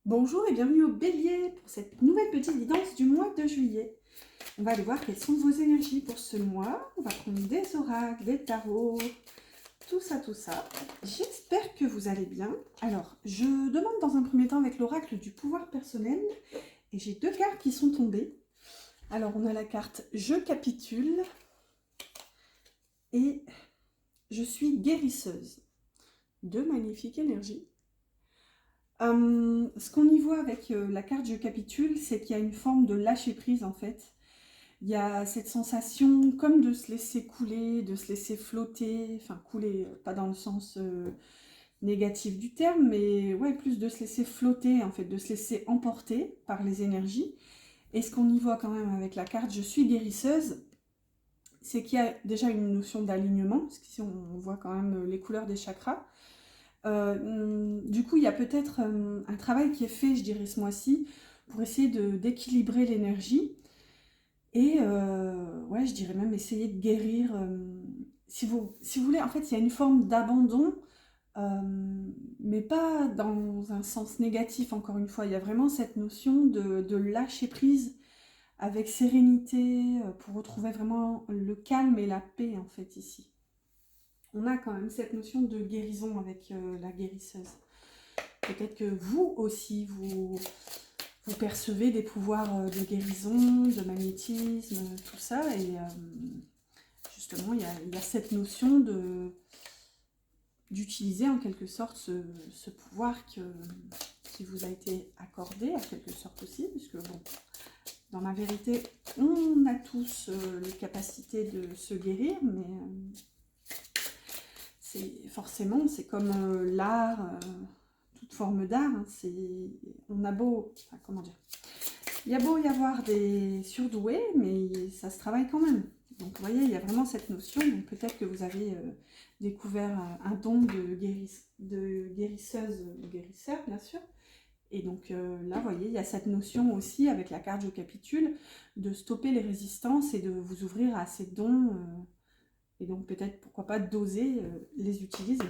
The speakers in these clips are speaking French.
Bonjour et bienvenue au Bélier pour cette nouvelle petite guidance du mois de juillet. On va aller voir quelles sont vos énergies pour ce mois. On va prendre des oracles, des tarots, tout ça, tout ça. J'espère que vous allez bien. Alors, je demande dans un premier temps avec l'oracle du pouvoir personnel et j'ai deux cartes qui sont tombées. Alors, on a la carte Je capitule et Je suis guérisseuse. Deux magnifiques énergies. Ce qu'on y voit avec la carte Je capitule, c'est qu'il y a une forme de lâcher prise en fait. Il y a cette sensation comme de se laisser couler, de se laisser flotter, enfin couler, pas dans le sens négatif du terme, mais ouais, plus de se laisser flotter en fait, de se laisser emporter par les énergies. Et ce qu'on y voit quand même avec la carte Je suis guérisseuse, c'est qu'il y a déjà une notion d'alignement, parce qu'ici on voit quand même les couleurs des chakras. Du coup, il y a peut-être un travail qui est fait, je dirais, ce mois-ci, pour essayer d'équilibrer l'énergie. Et ouais, je dirais même essayer de guérir. Si vous voulez, en fait, il y a une forme d'abandon, mais pas dans un sens négatif, encore une fois. Il y a vraiment cette notion de lâcher prise avec sérénité pour retrouver vraiment le calme et la paix, en fait, ici. On a quand même cette notion de guérison avec la guérisseuse. Peut-être que vous aussi, vous percevez des pouvoirs de guérison, de magnétisme, tout ça. Et justement, il y a cette notion d'utiliser en quelque sorte ce pouvoir qui vous a été accordé, en quelque sorte aussi, puisque bon, dans la vérité, on a tous les capacités de se guérir, mais forcément, c'est comme l'art, toute forme d'art, hein, on a beau, enfin, comment dire, il y a beau y avoir des surdoués, mais ça se travaille quand même. Donc vous voyez, il y a vraiment cette notion, donc peut-être que vous avez découvert un don de guérisseuse ou guérisseur, bien sûr. Et donc là, vous voyez, il y a cette notion aussi, avec la carte Je capitule, de stopper les résistances et de vous ouvrir à ces dons, et donc peut-être, pourquoi pas, d'oser les utiliser.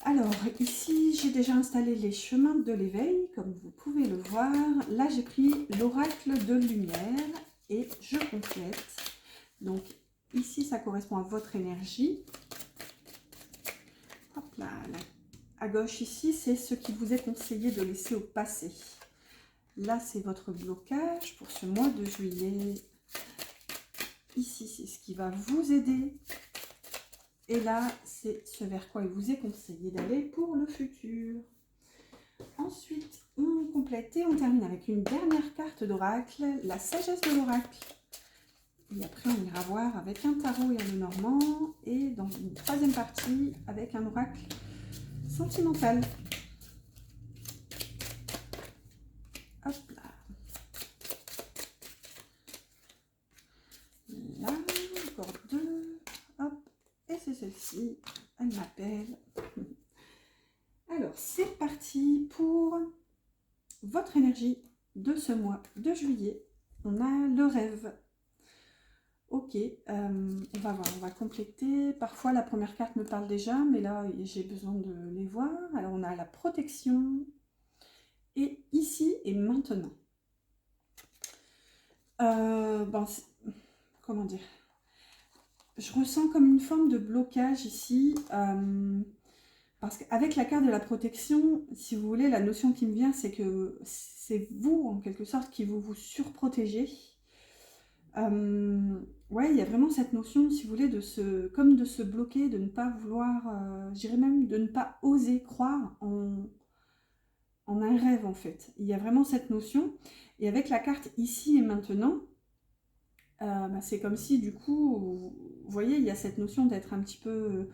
Alors, ici, j'ai déjà installé les chemins de l'éveil, comme vous pouvez le voir. Là, j'ai pris l'oracle de lumière et je complète. Donc, ici, ça correspond à votre énergie. Hop là, à gauche, ici, c'est ce qu'il vous est conseillé de laisser au passé. Là, c'est votre blocage pour ce mois de juillet. Ici, c'est ce qui va vous aider. Et là, c'est ce vers quoi il vous est conseillé d'aller pour le futur. Ensuite, on complète et on termine avec une dernière carte d'oracle, la sagesse de l'oracle. Et après, on ira voir avec un tarot et un Lenormand. Et dans une troisième partie, avec un oracle sentimental. Hop là. Là, encore deux. Hop. Et c'est celle-ci. Elle m'appelle. Alors, c'est parti pour votre énergie de ce mois de juillet. On a le rêve. Ok, on va voir, on va compléter. Parfois, la première carte me parle déjà, mais là, j'ai besoin de les voir. Alors, on a la protection. Et ici et maintenant. Ben, comment dire? Je ressens comme une forme de blocage ici. Parce qu'avec la carte de la protection, si vous voulez, la notion qui me vient, c'est que c'est vous, en quelque sorte, qui vous surprotégez. Ouais, il y a vraiment cette notion, si vous voulez, comme de se bloquer, de ne pas vouloir, je dirais même de ne pas oser croire en un rêve, en fait. Il y a vraiment cette notion. Et avec la carte ici et maintenant, bah, c'est comme si, du coup, vous voyez, il y a cette notion d'être un petit peu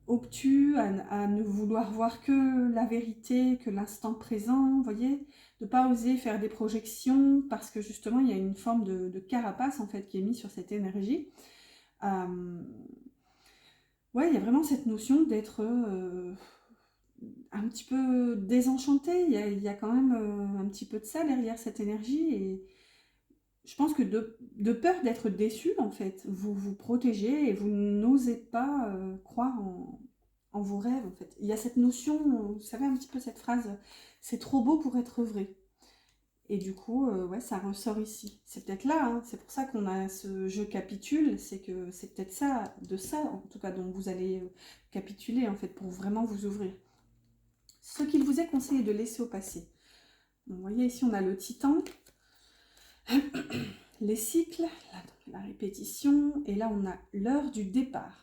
obtus, à ne vouloir voir que la vérité, que l'instant présent, vous voyez, de ne pas oser faire des projections parce que justement il y a une forme de carapace en fait qui est mise sur cette énergie. Ouais, il y a vraiment cette notion d'être un petit peu désenchanté, il y a quand même un petit peu de ça derrière cette énergie et je pense que de peur d'être déçu en fait, vous vous protégez et vous n'osez pas croire en vos rêves, en fait. Il y a cette notion, vous savez un petit peu cette phrase, c'est trop beau pour être vrai. Et du coup, ouais, ça ressort ici. C'est peut-être là, hein, c'est pour ça qu'on a ce jeu capitule, c'est que c'est peut-être ça, de ça, en tout cas, dont vous allez capituler, en fait, pour vraiment vous ouvrir. Ce qu'il vous est conseillé de laisser au passé. Donc, vous voyez, ici, on a le titan, les cycles, la répétition, et là, on a l'heure du départ.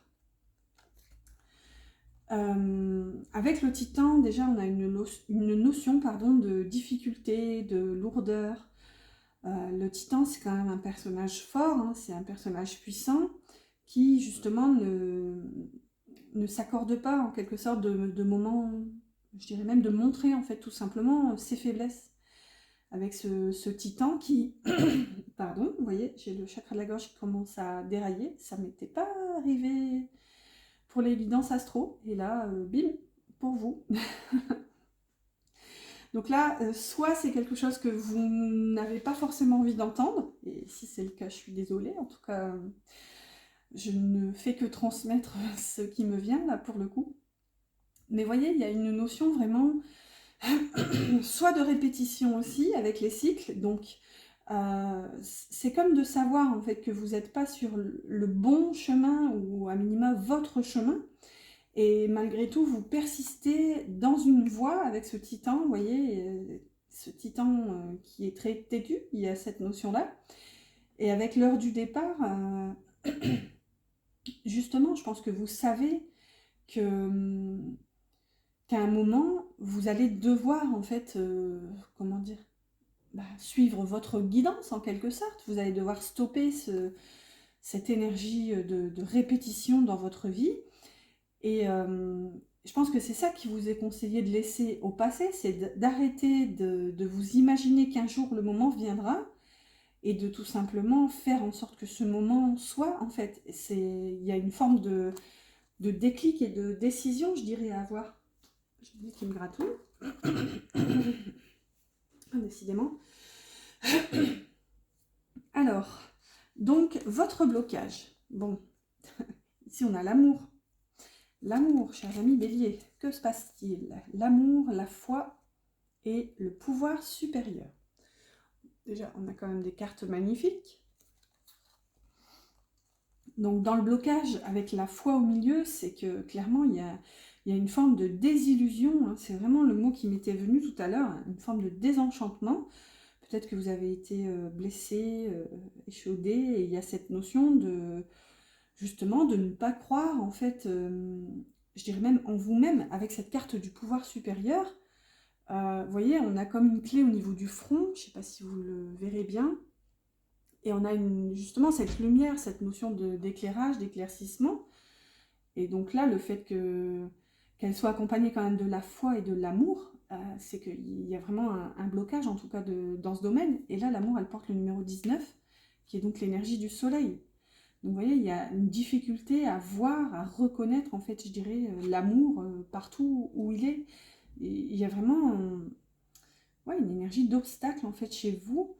Avec le titan, déjà, on a une notion pardon, de difficulté, de lourdeur. Le titan, c'est quand même un personnage fort, hein, c'est un personnage puissant qui, justement, ne s'accorde pas, en quelque sorte, de moments, je dirais même de montrer, en fait, tout simplement, ses faiblesses. Avec ce titan qui, pardon, vous voyez, j'ai le chakra de la gorge qui commence à dérailler, ça ne m'était pas arrivé pour les guidances astro, et là, bim, pour vous. Donc là, soit c'est quelque chose que vous n'avez pas forcément envie d'entendre, et si c'est le cas, je suis désolée, en tout cas, je ne fais que transmettre ce qui me vient, là, pour le coup. Mais voyez, il y a une notion vraiment, soit de répétition aussi, avec les cycles, donc c'est comme de savoir, en fait, que vous n'êtes pas sur le bon chemin, ou à minima, votre chemin, et malgré tout, vous persistez dans une voie avec ce titan, vous voyez, ce titan qui est très têtu, il y a cette notion-là. Et avec l'heure du départ, justement, je pense que vous savez que qu'à un moment, vous allez devoir, en fait, comment dire, suivre votre guidance, en quelque sorte. Vous allez devoir stopper cette énergie de répétition dans votre vie. Et je pense que c'est ça qui vous est conseillé de laisser au passé, c'est d'arrêter de vous imaginer qu'un jour le moment viendra et de tout simplement faire en sorte que ce moment soit, en fait, il y a une forme de déclic et de décision, je dirais, à avoir. J'ai dit qu'il me gratouille. Décidément. Alors, donc, votre blocage. Bon, ici on a l'amour. L'amour, chers amis béliers, que se passe-t-il? L'amour, la foi et le pouvoir supérieur. Déjà, on a quand même des cartes magnifiques. Donc, dans le blocage, avec la foi au milieu, c'est que clairement, il y a une forme de désillusion. Hein, c'est vraiment le mot qui m'était venu tout à l'heure, hein, une forme de désenchantement. Peut-être que vous avez été blessé, échaudé, et il y a cette notion de, justement, de ne pas croire, en fait, je dirais même en vous-même, avec cette carte du pouvoir supérieur. Vous voyez, on a comme une clé au niveau du front, je ne sais pas si vous le verrez bien, et on a justement cette lumière, cette notion d'éclairage, d'éclaircissement, et donc là, le fait qu'elle soit accompagnée quand même de la foi et de l'amour, c'est qu'il y a vraiment un blocage, en tout cas, dans ce domaine, et là, l'amour, elle porte le numéro 19, qui est donc l'énergie du soleil. Donc vous voyez, il y a une difficulté à voir, à reconnaître, en fait, je dirais, l'amour partout où il est. Et il y a vraiment ouais, une énergie d'obstacle, en fait, chez vous.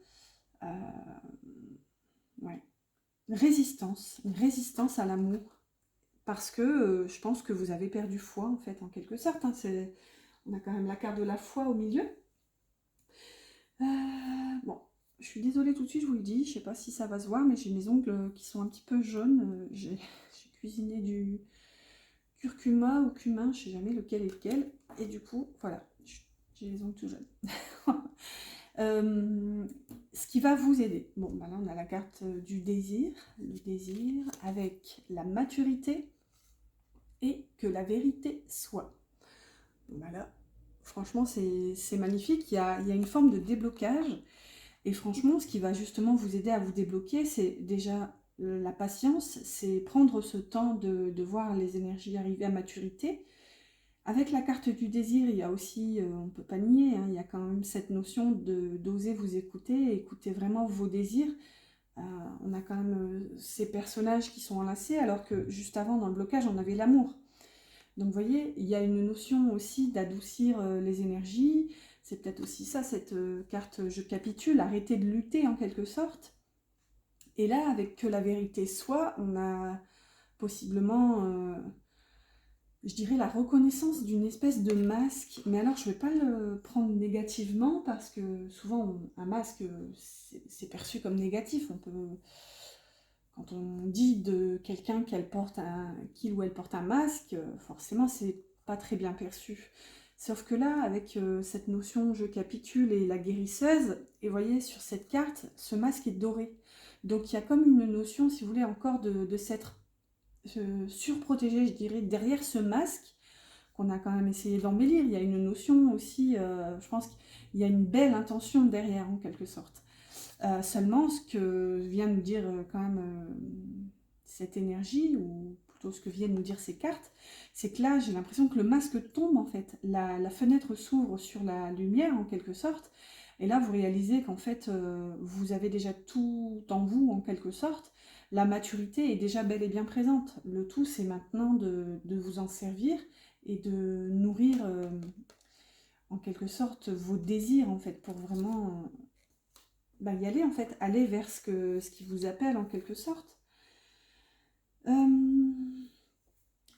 Euh, ouais. Une résistance à l'amour. Parce que je pense que vous avez perdu foi, en fait, en quelque sorte. Hein. On a quand même la carte de la foi au milieu. Bon, je suis désolée tout de suite, je vous le dis. Je ne sais pas si ça va se voir, mais j'ai mes ongles qui sont un petit peu jaunes. J'ai cuisiné du curcuma ou cumin, je ne sais jamais lequel est lequel. Et du coup, voilà, j'ai les ongles tout jaunes. Ce qui va vous aider. Bon, bah là, on a la carte du désir. Le désir avec la maturité et que la vérité soit. Voilà, franchement, c'est magnifique. Il y a une forme de déblocage. Et franchement, ce qui va justement vous aider à vous débloquer, c'est déjà la patience, c'est prendre ce temps de voir les énergies arriver à maturité. Avec la carte du désir, il y a aussi, on ne peut pas nier, hein, il y a quand même cette notion d'oser vous écouter, écouter vraiment vos désirs. On a quand même ces personnages qui sont enlacés, alors que juste avant, dans le blocage, on avait l'amour. Donc vous voyez, il y a une notion aussi d'adoucir les énergies. C'est peut-être aussi ça, cette carte je capitule, arrêter de lutter en quelque sorte. Et là, avec que la vérité soit, on a possiblement je dirais, la reconnaissance d'une espèce de masque. Mais alors, je ne vais pas le prendre négativement parce que souvent, un masque, c'est perçu comme négatif. On peut, quand on dit de quelqu'un qu'il ou elle porte un masque, forcément, c'est pas très bien perçu. Sauf que là, avec cette notion je capitule et la guérisseuse, et vous voyez sur cette carte, ce masque est doré. Donc il y a comme une notion, si vous voulez, encore de s'être surprotégé, je dirais, derrière ce masque qu'on a quand même essayé d'embellir. Il y a une notion aussi, je pense qu'il y a une belle intention derrière, en quelque sorte. Seulement, ce que vient nous dire quand même cette énergie, ou plutôt ce que viennent nous dire ces cartes, c'est que là, j'ai l'impression que le masque tombe en fait. La fenêtre s'ouvre sur la lumière en quelque sorte, et là, vous réalisez qu'en fait, vous avez déjà tout en vous en quelque sorte. La maturité est déjà bel et bien présente. Le tout, c'est maintenant de vous en servir et de nourrir en quelque sorte vos désirs en fait pour vraiment y aller en fait, aller vers ce qui vous appelle en quelque sorte. Euh,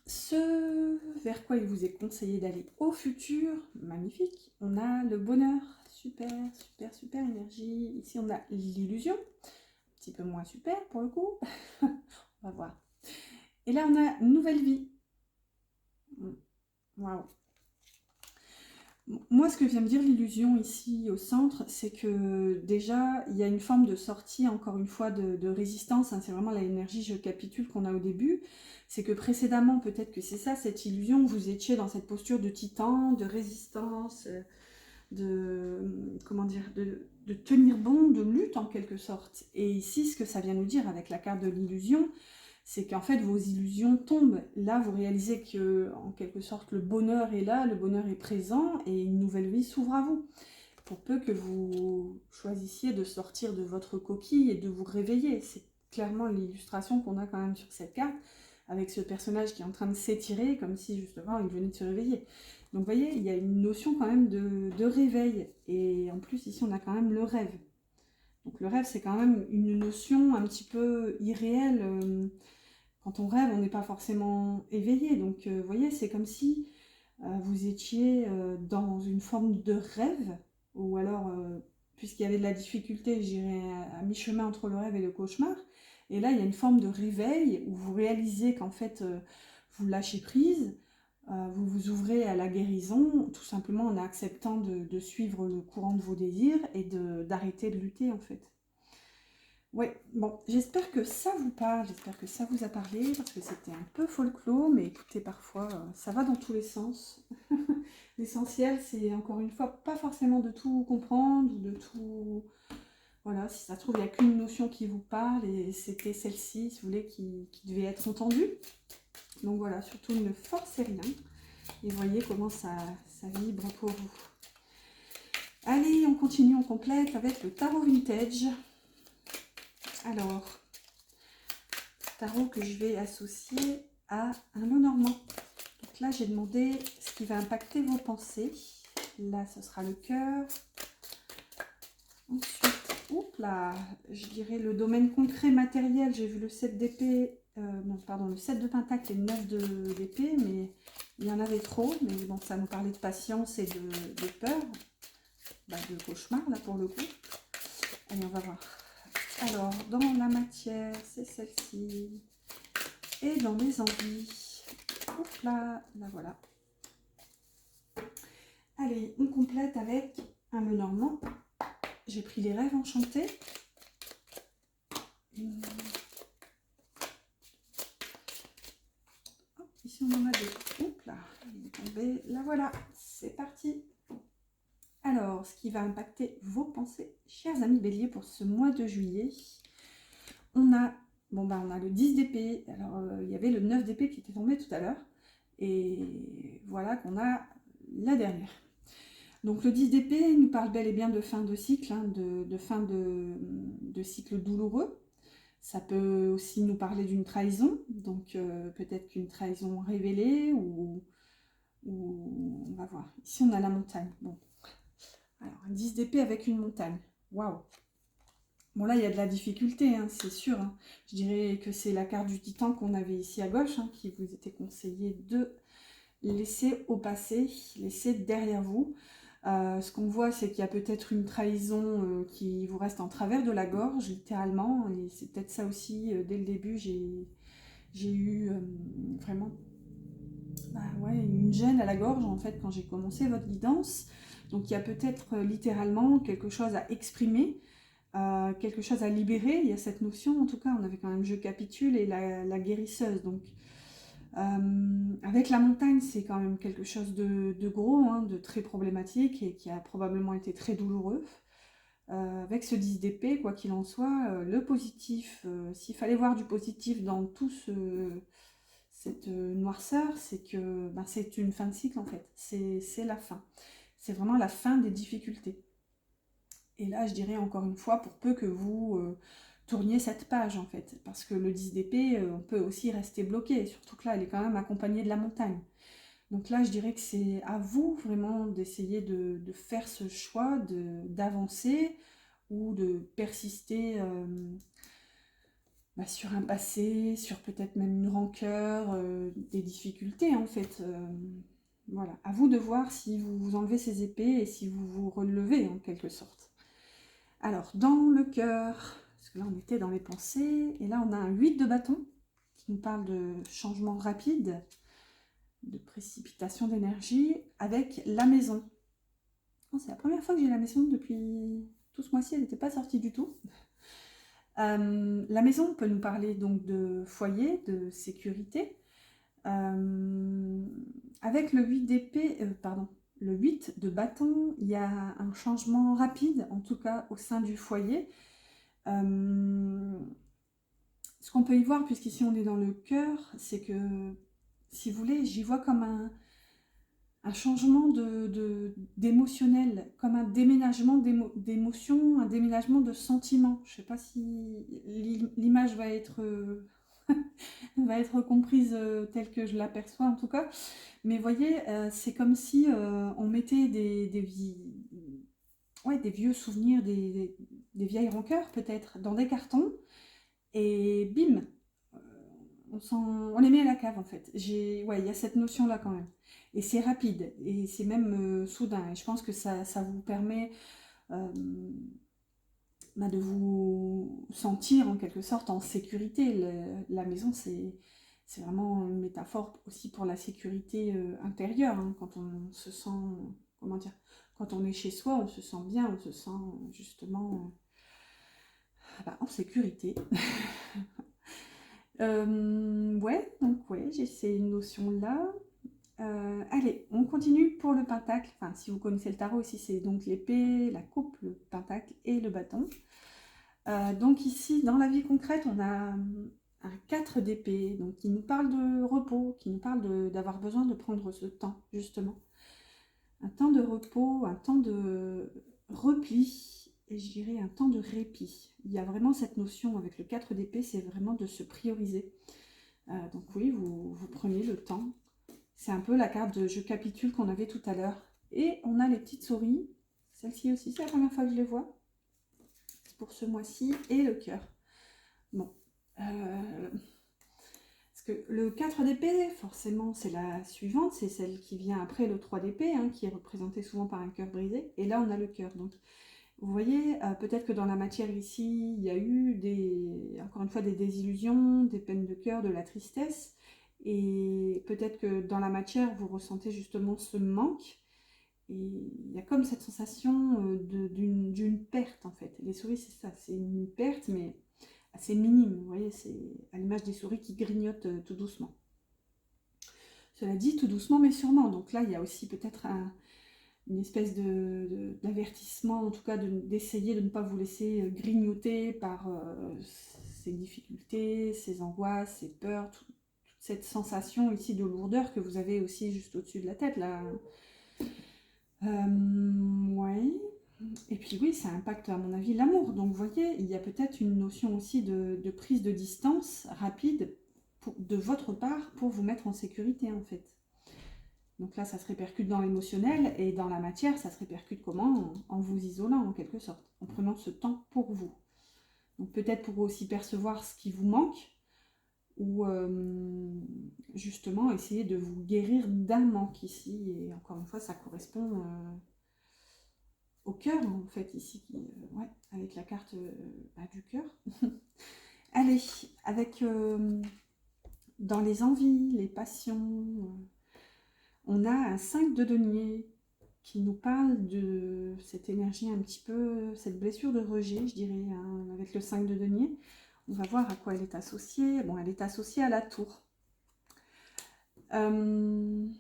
ce vers quoi il vous est conseillé d'aller au futur, magnifique. On a le bonheur, super, super, super énergie. Ici on a l'illusion, un petit peu moins super pour le coup. On va voir. Et là on a nouvelle vie. Waouh. Moi, ce que vient me dire l'illusion ici au centre, c'est que déjà, il y a une forme de sortie, encore une fois, de résistance. Hein, c'est vraiment l'énergie je capitule qu'on a au début. C'est que précédemment, peut-être que c'est ça, cette illusion, vous étiez dans cette posture de titan, de résistance, comment dire, de tenir bon, de lutte en quelque sorte. Et ici, ce que ça vient nous dire avec la carte de l'illusion, c'est qu'en fait vos illusions tombent. Là, vous réalisez que, en quelque sorte, le bonheur est là, le bonheur est présent et une nouvelle vie s'ouvre à vous. Pour peu que vous choisissiez de sortir de votre coquille et de vous réveiller. C'est clairement l'illustration qu'on a quand même sur cette carte, avec ce personnage qui est en train de s'étirer, comme si justement il venait de se réveiller. Donc vous voyez, il y a une notion quand même de réveil. Et en plus, ici, on a quand même le rêve. Donc le rêve, c'est quand même une notion un petit peu irréelle. Quand on rêve, on n'est pas forcément éveillé. Donc vous voyez, c'est comme si vous étiez dans une forme de rêve, ou alors, puisqu'il y avait de la difficulté, j'irais à mi-chemin entre le rêve et le cauchemar. Et là, il y a une forme de réveil où vous réalisez qu'en fait, vous lâchez prise, vous vous ouvrez à la guérison, tout simplement en acceptant de suivre le courant de vos désirs et d'arrêter de lutter en fait. Ouais, bon, j'espère que ça vous parle, j'espère que ça vous a parlé, parce que c'était un peu folklore, mais écoutez, parfois, ça va dans tous les sens. L'essentiel, c'est encore une fois, pas forcément de tout comprendre, ou de tout... Voilà, si ça se trouve, il n'y a qu'une notion qui vous parle, et c'était celle-ci, si vous voulez, qui devait être entendue. Donc voilà, surtout ne forcez rien, et voyez comment ça vibre pour vous. Allez, on continue, on complète avec le tarot vintage. Alors, tarot que je vais associer à un Lenormand. Donc là, j'ai demandé ce qui va impacter vos pensées. Là, ce sera le cœur. Ensuite, oups là, je dirais le domaine concret matériel. J'ai vu le 7 d'épée, non, pardon, le 7 de pentacle et le 9 d'épée, mais il y en avait trop. Mais bon, ça nous parlait de patience et de peur, de cauchemar, là, pour le coup. Allez, on va voir. Alors, dans la matière, c'est celle-ci. Et dans les envies, hop là, là voilà. Allez, on complète avec un Lenormand. J'ai pris les rêves enchantés. Hop, ici on en a deux. Hop là, il est tombé. Là voilà, c'est parti. Alors, ce qui va impacter vos pensées, chers amis Bélier, pour ce mois de juillet, on a, on a le 10 d'épée. Alors, il y avait le 9 d'épée qui était tombé tout à l'heure. Et voilà qu'on a la dernière. Donc le 10 d'épée nous parle bel et bien de fin de cycle, hein, de fin de cycle douloureux. Ça peut aussi nous parler d'une trahison, donc peut-être qu'une trahison révélée, ou on va voir. Ici on a la montagne. Bon, alors un 10 d'épée avec une montagne. Waouh! Bon là il y a de la difficulté, hein, c'est sûr. Hein. Je dirais que c'est la carte du titan qu'on avait ici à gauche, hein, qui vous était conseillé de laissez au passé, laissez derrière vous. Ce qu'on voit, c'est qu'il y a peut-être une trahison qui vous reste en travers de la gorge, littéralement, et c'est peut-être ça aussi, dès le début, j'ai eu vraiment ouais, une gêne à la gorge, en fait, quand j'ai commencé votre guidance. Donc il y a peut-être littéralement quelque chose à exprimer, quelque chose à libérer. Il y a cette notion, en tout cas, on avait quand même je capitule et la guérisseuse, donc avec la montagne, c'est quand même quelque chose de gros, hein, de très problématique et qui a probablement été très douloureux. Avec ce 10 d'épée, quoi qu'il en soit, le positif, s'il fallait voir du positif dans tout cette noirceur, c'est que ben, c'est une fin de cycle en fait, c'est la fin. C'est vraiment la fin des difficultés. Et là, je dirais encore une fois, pour peu que vous tourniez cette page en fait, parce que le 10 d'épée, on peut aussi rester bloqué, surtout que là, elle est quand même accompagnée de la montagne. Donc là, je dirais que c'est à vous vraiment d'essayer de faire ce choix, d'avancer ou de persister sur un passé, sur peut-être même une rancœur, des difficultés en fait. Voilà, à vous de voir si vous vous enlevez ces épées et si vous vous relevez en quelque sorte. Alors, dans le cœur, parce que là on était dans les pensées, et là on a un 8 de bâton qui nous parle de changement rapide, de précipitation d'énergie, avec la maison. Oh, c'est la première fois que j'ai la maison depuis tout ce mois-ci, elle n'était pas sortie du tout. La maison peut nous parler donc de foyer, de sécurité. Avec le 8 d'épée, le 8 de bâton, il y a un changement rapide, en tout cas au sein du foyer. Ce qu'on peut y voir, puisqu'ici on est dans le cœur, c'est que, si vous voulez, j'y vois comme un changement d'émotionnel, comme un déménagement d'émotions, un déménagement de sentiments. Je ne sais pas si l'image va être, va être comprise telle que je l'aperçois en tout cas. Mais vous voyez, c'est comme si on mettait des vieux souvenirs, des vieilles rancœurs peut-être, dans des cartons, et bim, on les met à la cave en fait. Ouais, il y a cette notion-là quand même. Et c'est rapide, et c'est même soudain. Et je pense que ça vous permet de vous sentir en quelque sorte en sécurité. La maison, c'est vraiment une métaphore aussi pour la sécurité intérieure. Hein, quand on se sent, comment dire, quand on est chez soi, on se sent bien, on se sent justement en sécurité. Ouais, donc ouais, j'ai ces notions-là. Allez, on continue pour le pentacle. Enfin, si vous connaissez le tarot, ici c'est donc l'épée, la coupe, le pentacle et le bâton. Donc ici, dans la vie concrète, on a un 4 d'épée, donc qui nous parle de repos, qui nous parle d'avoir besoin de prendre ce temps, justement. Un temps de repos, un temps de repli, et je dirais un temps de répit. Il y a vraiment cette notion avec le 4 d'épée, c'est vraiment de se prioriser. Donc oui, vous prenez le temps. C'est un peu la carte de je capitule qu'on avait tout à l'heure. Et on a les petites souris. Celle-ci aussi, c'est la première fois que je les vois. C'est pour ce mois-ci. Et le cœur. Bon. Parce que le 4 d'épée, forcément, c'est la suivante. C'est celle qui vient après le 3 d'épée, hein, qui est représentée souvent par un cœur brisé. Et là, on a le cœur. Donc, vous voyez, peut-être que dans la matière ici, il y a eu encore une fois des désillusions, des peines de cœur, de la tristesse. Et peut-être que dans la matière, vous ressentez justement ce manque. Et il y a comme cette sensation d'une perte en fait. Les souris, c'est ça, c'est une perte, mais assez minime. Vous voyez, c'est à l'image des souris qui grignotent tout doucement. Cela dit, tout doucement, mais sûrement. Donc là, il y a aussi peut-être une espèce d'avertissement, en tout cas d'essayer de ne pas vous laisser grignoter par ces difficultés, ces angoisses, ces peurs, toute cette sensation ici de lourdeur que vous avez aussi juste au-dessus de la tête là. Ouais. Et puis oui, ça impacte à mon avis l'amour. Donc vous voyez, il y a peut-être une notion aussi de prise de distance rapide de votre part pour vous mettre en sécurité en fait. Donc là, ça se répercute dans l'émotionnel et dans la matière, ça se répercute comment? En vous isolant en quelque sorte, en prenant ce temps pour vous. Donc peut-être pour aussi percevoir ce qui vous manque, ou justement essayer de vous guérir d'un manque ici. Et encore une fois, ça correspond au cœur en fait ici, ouais, avec la carte du cœur. Allez, avec dans les envies, les passions, on a un 5 de denier qui nous parle de cette énergie un petit peu, cette blessure de rejet, je dirais, hein, avec le 5 de denier. On va voir à quoi elle est associée. Bon, elle est associée à la tour. Bon,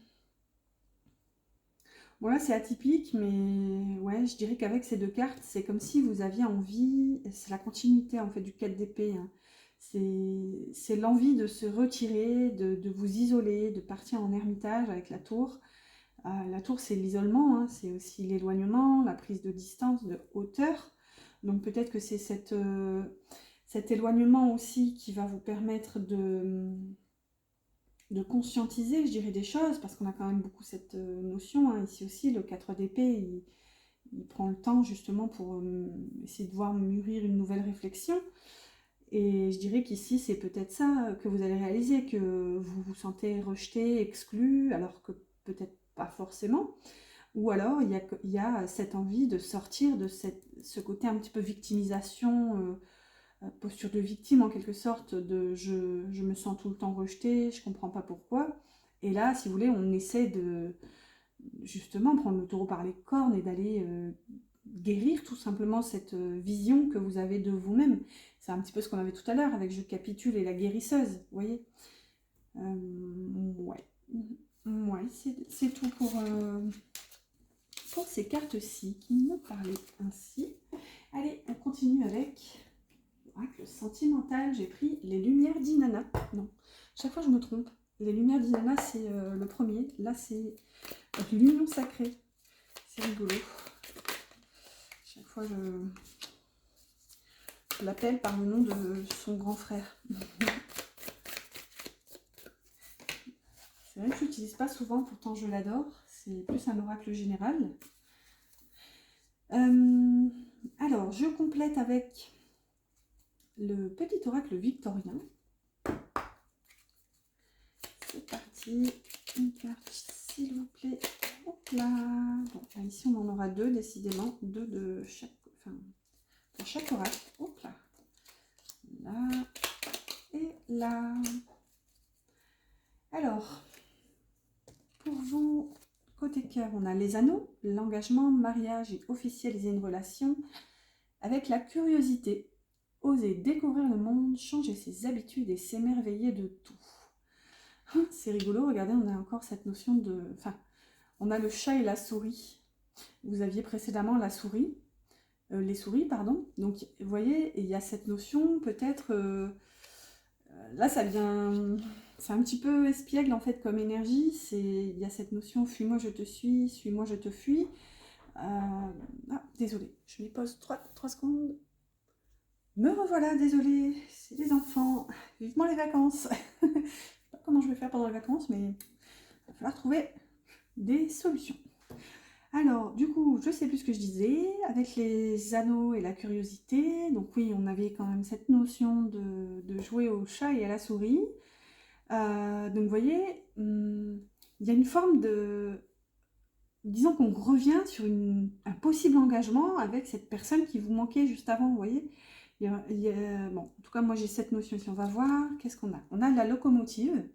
là, c'est atypique, mais ouais, je dirais qu'avec ces deux cartes, c'est comme si vous aviez envie, c'est la continuité en fait du 4 d'épée, hein. C'est l'envie de se retirer, de vous isoler, de partir en ermitage avec la tour. La tour, c'est l'isolement, hein, c'est aussi l'éloignement, la prise de distance, de hauteur. Donc peut-être que c'est cet éloignement aussi qui va vous permettre de conscientiser, je dirais, des choses, parce qu'on a quand même beaucoup cette notion, hein. Ici aussi, le 4 d'épée, il prend le temps justement pour essayer de voir mûrir une nouvelle réflexion. Et je dirais qu'ici, c'est peut-être ça que vous allez réaliser, que vous vous sentez rejeté, exclu, alors que peut-être pas forcément. Ou alors, il y a cette envie de sortir de ce côté un petit peu victimisation, posture de victime en quelque sorte, de je me sens tout le temps rejetée, je comprends pas pourquoi. Et là, si vous voulez, on essaie de justement prendre le taureau par les cornes et d'aller guérir tout simplement cette vision que vous avez de vous-même. C'est un petit peu ce qu'on avait tout à l'heure avec Je capitule et la guérisseuse, vous voyez. Ouais, ouais, c'est tout pour ces cartes-ci qui me parlaient ainsi. Allez, on continue avec le sentimental. J'ai pris les lumières d'Inanna. Non, chaque fois je me trompe. Les lumières d'Inanna, c'est le premier. Là, c'est l'union sacrée. C'est rigolo. Chaque fois, je l'appelle par le nom de son grand frère. C'est vrai que je l'utilise pas souvent, pourtant je l'adore. C'est plus un oracle général. Alors, je complète avec le petit oracle victorien. C'est parti. Une carte, s'il vous plaît. Hop là. Bon, là, ici, on en aura deux, décidément. Deux de chaque, enfin, pour chaque oracle. Hop là. Là et là. Alors, pour vous, côté cœur, on a les anneaux, l'engagement, mariage et officialiser une relation avec la curiosité. Oser découvrir le monde, changer ses habitudes et s'émerveiller de tout. C'est rigolo, regardez, on a encore cette notion de... Enfin, on a le chat et la souris. Vous aviez précédemment la souris, les souris, pardon. Donc, vous voyez, il y a cette notion, peut-être... là, ça vient... C'est un petit peu espiègle, en fait, comme énergie. Il y a cette notion, fuis-moi, je te suis, suis-moi, je te fuis. Ah, désolée, je m'y pose 3 secondes. Me revoilà, désolée, c'est les enfants, vivement les vacances. Je sais pas comment je vais faire pendant les vacances, mais il va falloir trouver des solutions. Alors, du coup, je sais plus ce que je disais, avec les anneaux et la curiosité. Donc oui, on avait quand même cette notion de jouer au chat et à la souris. Donc vous voyez, il y a une forme de... Disons qu'on revient sur un possible engagement avec cette personne qui vous manquait juste avant, vous voyez. Bon, en tout cas, moi j'ai cette notion ici. On va voir, qu'est-ce qu'on a? On a la locomotive.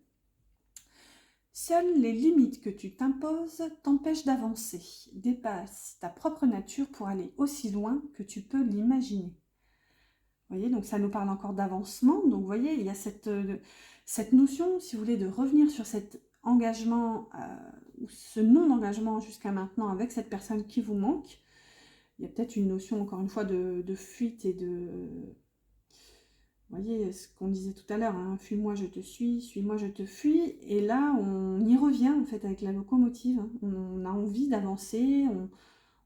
Seules les limites que tu t'imposes t'empêchent d'avancer. Dépasse ta propre nature pour aller aussi loin que tu peux l'imaginer. Vous voyez, donc ça nous parle encore d'avancement. Donc vous voyez, il y a cette notion, si vous voulez, de revenir sur cet engagement, ou ce non-engagement jusqu'à maintenant avec cette personne qui vous manque. Il y a peut-être une notion, encore une fois, de fuite et de... Vous voyez ce qu'on disait tout à l'heure, hein, fuis-moi, je te suis, suis-moi, je te fuis. Et là, on y revient, en fait, avec la locomotive. Hein. On a envie d'avancer,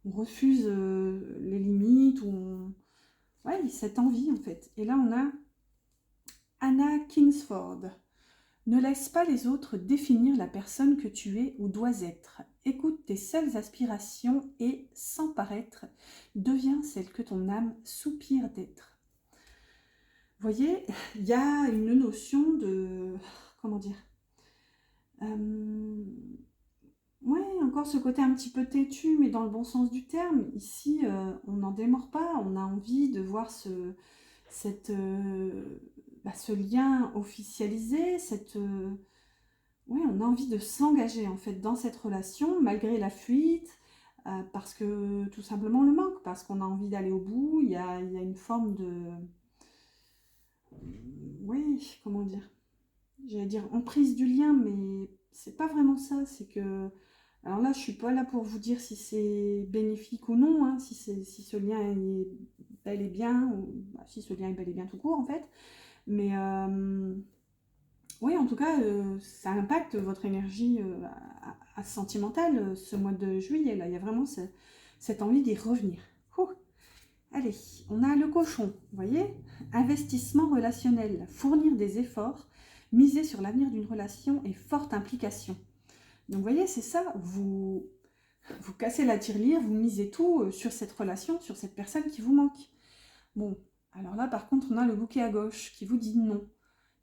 on refuse les limites, ouais, cette envie, en fait. Et là, on a Anna Kingsford. Ne laisse pas les autres définir la personne que tu es ou dois être. Écoute tes seules aspirations et, sans paraître, deviens celle que ton âme soupire d'être. voyez, il y a une notion de... Comment dire? Ouais, encore ce côté un petit peu têtu, mais dans le bon sens du terme. Ici, on n'en démord pas. On a envie de voir cette, ce lien officialisé. Ouais, on a envie de s'engager en fait dans cette relation, malgré la fuite, parce que tout simplement on le manque, parce qu'on a envie d'aller au bout. Il y a une forme de... Oui, comment dire? J'allais dire emprise du lien, mais c'est pas vraiment ça. C'est que... Alors là, je suis pas là pour vous dire si c'est bénéfique ou non, hein, si ce lien est bel et bien, ou bah, si ce lien est bel et bien tout court en fait. Mais oui, en tout cas, ça impacte votre énergie sentimentale ce mois de juillet. Là, il y a vraiment cette envie d'y revenir. Ouh. Allez, on a le cochon, vous voyez? Investissement relationnel, fournir des efforts, miser sur l'avenir d'une relation et forte implication. Donc vous voyez, c'est ça, vous cassez la tirelire, vous misez tout sur cette relation, sur cette personne qui vous manque. Bon, alors là par contre on a le bouquet à gauche qui vous dit non.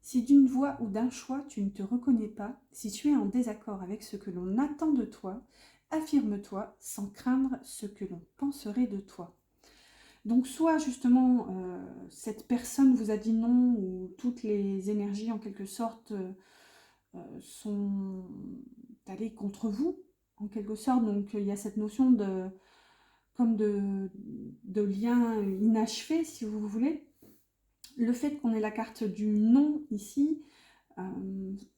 Si d'une voix ou d'un choix tu ne te reconnais pas, si tu es en désaccord avec ce que l'on attend de toi, affirme-toi sans craindre ce que l'on penserait de toi. Donc soit justement cette personne vous a dit non ou toutes les énergies en quelque sorte sont allées contre vous en quelque sorte. Donc il y a cette notion de lien inachevé si vous voulez. Le fait qu'on ait la carte du non ici,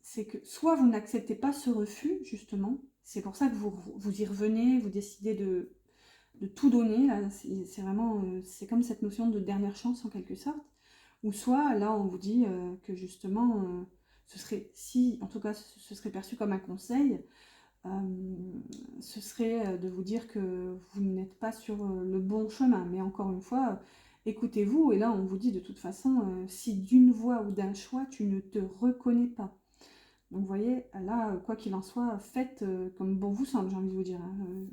c'est que soit vous n'acceptez pas ce refus justement, c'est pour ça que vous y revenez, vous décidez de tout donner, là, c'est vraiment, c'est comme cette notion de dernière chance en quelque sorte, ou soit là on vous dit que justement, ce serait, si en tout cas ce serait perçu comme un conseil, ce serait de vous dire que vous n'êtes pas sur le bon chemin, mais encore une fois, écoutez-vous, et là on vous dit de toute façon, si d'une voix ou d'un choix tu ne te reconnais pas. Donc vous voyez, là, quoi qu'il en soit, faites comme bon vous semble, j'ai envie de vous dire, hein,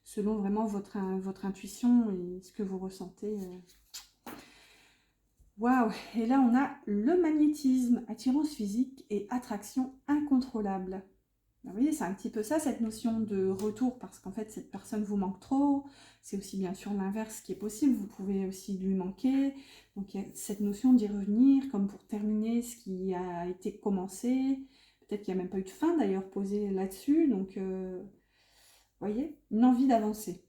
selon vraiment votre intuition et ce que vous ressentez. Waouh! Et là, on a le magnétisme, attirance physique et attraction incontrôlable. Ben, vous voyez, c'est un petit peu ça, cette notion de retour, parce qu'en fait, cette personne vous manque trop. C'est aussi bien sûr l'inverse qui est possible, vous pouvez aussi lui manquer. Donc il y a cette notion d'y revenir, comme pour terminer ce qui a été commencé. Peut-être qu'il n'y a même pas eu de fin d'ailleurs posée là-dessus. Donc, vous voyez, une envie d'avancer.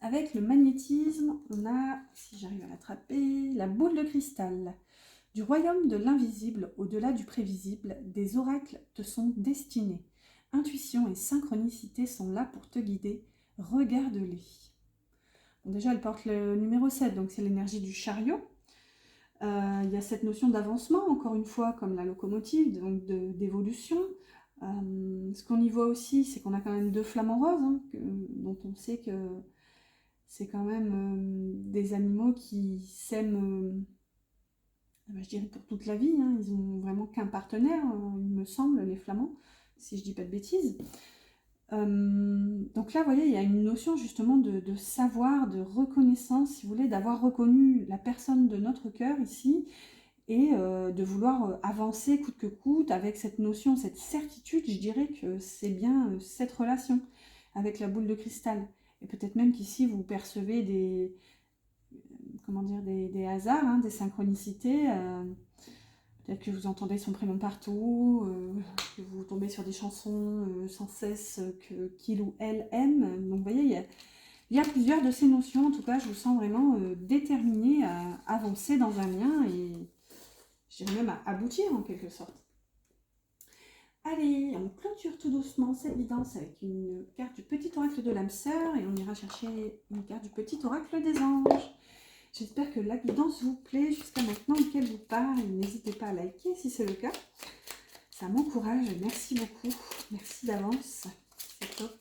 Avec le magnétisme, on a, si j'arrive à l'attraper, la boule de cristal. Du royaume de l'invisible, au-delà du prévisible, des oracles te sont destinés. Intuition et synchronicité sont là pour te guider. Regarde-les. Bon, déjà, elle porte le numéro 7, donc c'est l'énergie du chariot. Il y a cette notion d'avancement, encore une fois, comme la locomotive, donc d'évolution. Ce qu'on y voit aussi, c'est qu'on a quand même deux flamants roses, hein, dont on sait que c'est quand même des animaux qui s'aiment, je dirais pour toute la vie, hein. Ils n'ont vraiment qu'un partenaire, il me semble, les flamands, si je dis pas de bêtises. Donc là, vous voyez, il y a une notion justement de savoir, de reconnaissance, si vous voulez, d'avoir reconnu la personne de notre cœur ici, et de vouloir avancer coûte que coûte avec cette notion, cette certitude, je dirais que c'est bien cette relation avec la boule de cristal. Et peut-être même qu'ici, vous percevez comment dire, des hasards, hein, des synchronicités. Peut-être que vous entendez son prénom partout, que vous tombez sur des chansons sans cesse qu'il ou elle aime. Donc vous voyez, il y a plusieurs de ces notions. En tout cas, je vous sens vraiment déterminée à avancer dans un lien et je dirais même à aboutir en quelque sorte. Allez, on clôture tout doucement cette guidance avec une carte du petit oracle de l'âme sœur et on ira chercher une carte du petit oracle des anges. J'espère que la guidance vous plaît jusqu'à maintenant et qu'elle vous parle. N'hésitez pas à liker si c'est le cas. Ça m'encourage. Merci beaucoup. Merci d'avance. C'est top.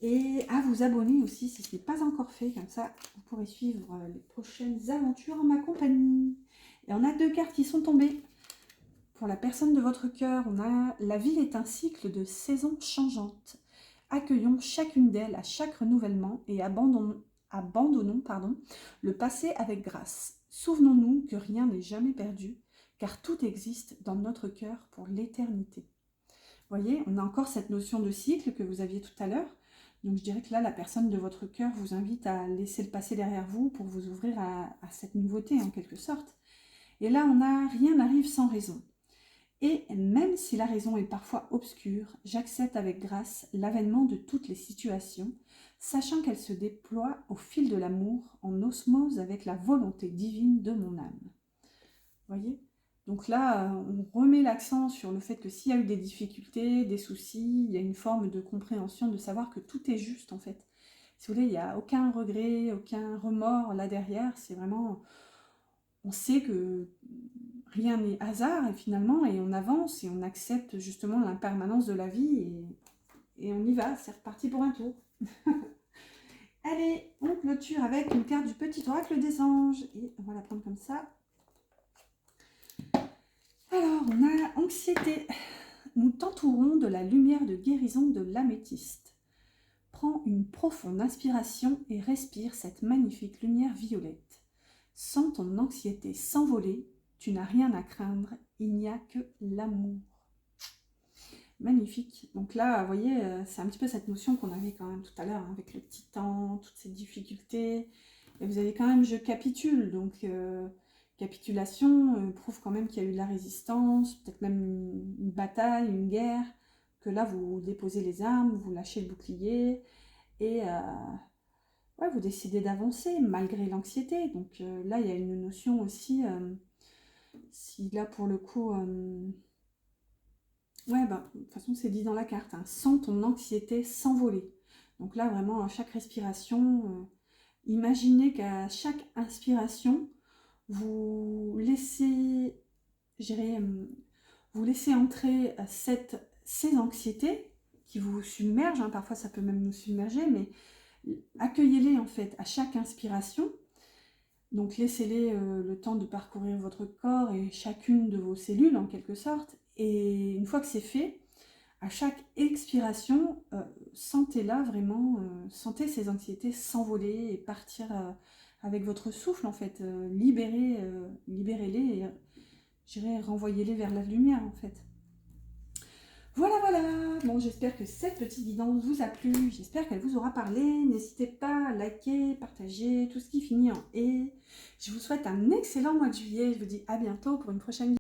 Et à vous abonner aussi si ce n'est pas encore fait. Comme ça, vous pourrez suivre les prochaines aventures en ma compagnie. Et on a deux cartes qui sont tombées. Pour la personne de votre cœur, on a « La vie est un cycle de saisons changeantes. Accueillons chacune d'elles à chaque renouvellement et abandonnons, pardon, le passé avec grâce. Souvenons-nous que rien n'est jamais perdu, car tout existe dans notre cœur pour l'éternité. Vous voyez, on a encore cette notion de cycle que vous aviez tout à l'heure. Donc je dirais que là, la personne de votre cœur vous invite à laisser le passé derrière vous pour vous ouvrir à cette nouveauté en quelque sorte. Et là, on a rien n'arrive sans raison. Et même si la raison est parfois obscure, j'accepte avec grâce l'avènement de toutes les situations, sachant qu'elles se déploient au fil de l'amour, en osmose avec la volonté divine de mon âme. Vous voyez ? Donc là, on remet l'accent sur le fait que s'il y a eu des difficultés, des soucis, il y a une forme de compréhension, de savoir que tout est juste en fait. Si vous voulez, il n'y a aucun regret, aucun remords là derrière, c'est vraiment... On sait que rien n'est hasard et finalement, et on avance et on accepte justement l'impermanence de la vie et on y va, c'est reparti pour un tour. Allez, on clôture avec une carte du petit oracle des anges et on va la prendre comme ça. Alors, on a anxiété. Nous t'entourons de la lumière de guérison de l'améthyste. Prends une profonde inspiration et respire cette magnifique lumière violette. Sens ton anxiété s'envoler, tu n'as rien à craindre, il n'y a que l'amour. Magnifique. Donc là, vous voyez, c'est un petit peu cette notion qu'on avait quand même tout à l'heure, hein, avec le titan, toutes ces difficultés. Et vous avez quand même, je capitule, donc capitulation prouve quand même qu'il y a eu de la résistance, peut-être même une bataille, une guerre, que là, vous déposez les armes, vous lâchez le bouclier, et ouais, vous décidez d'avancer malgré l'anxiété. Donc là, il y a une notion aussi, si là pour le coup, ouais, bah, de toute façon c'est dit dans la carte, hein, sens ton anxiété s'envoler. Donc là, vraiment, à chaque respiration, imaginez qu'à chaque inspiration, vous laissez, vous laissez entrer ces anxiétés qui vous submergent, hein, parfois ça peut même nous submerger, mais accueillez-les en fait à chaque inspiration. Donc laissez-les le temps de parcourir votre corps et chacune de vos cellules en quelque sorte. Et une fois que c'est fait, à chaque expiration, sentez-la vraiment, sentez ces anxiétés s'envoler et partir avec votre souffle en fait. Libérez-les et j'irai renvoyez-les vers la lumière en fait. Voilà, voilà. Bon, j'espère que cette petite guidance vous a plu. J'espère qu'elle vous aura parlé. N'hésitez pas à liker, partager, tout ce qui finit en « et ». Je vous souhaite un excellent mois de juillet. Je vous dis à bientôt pour une prochaine vidéo.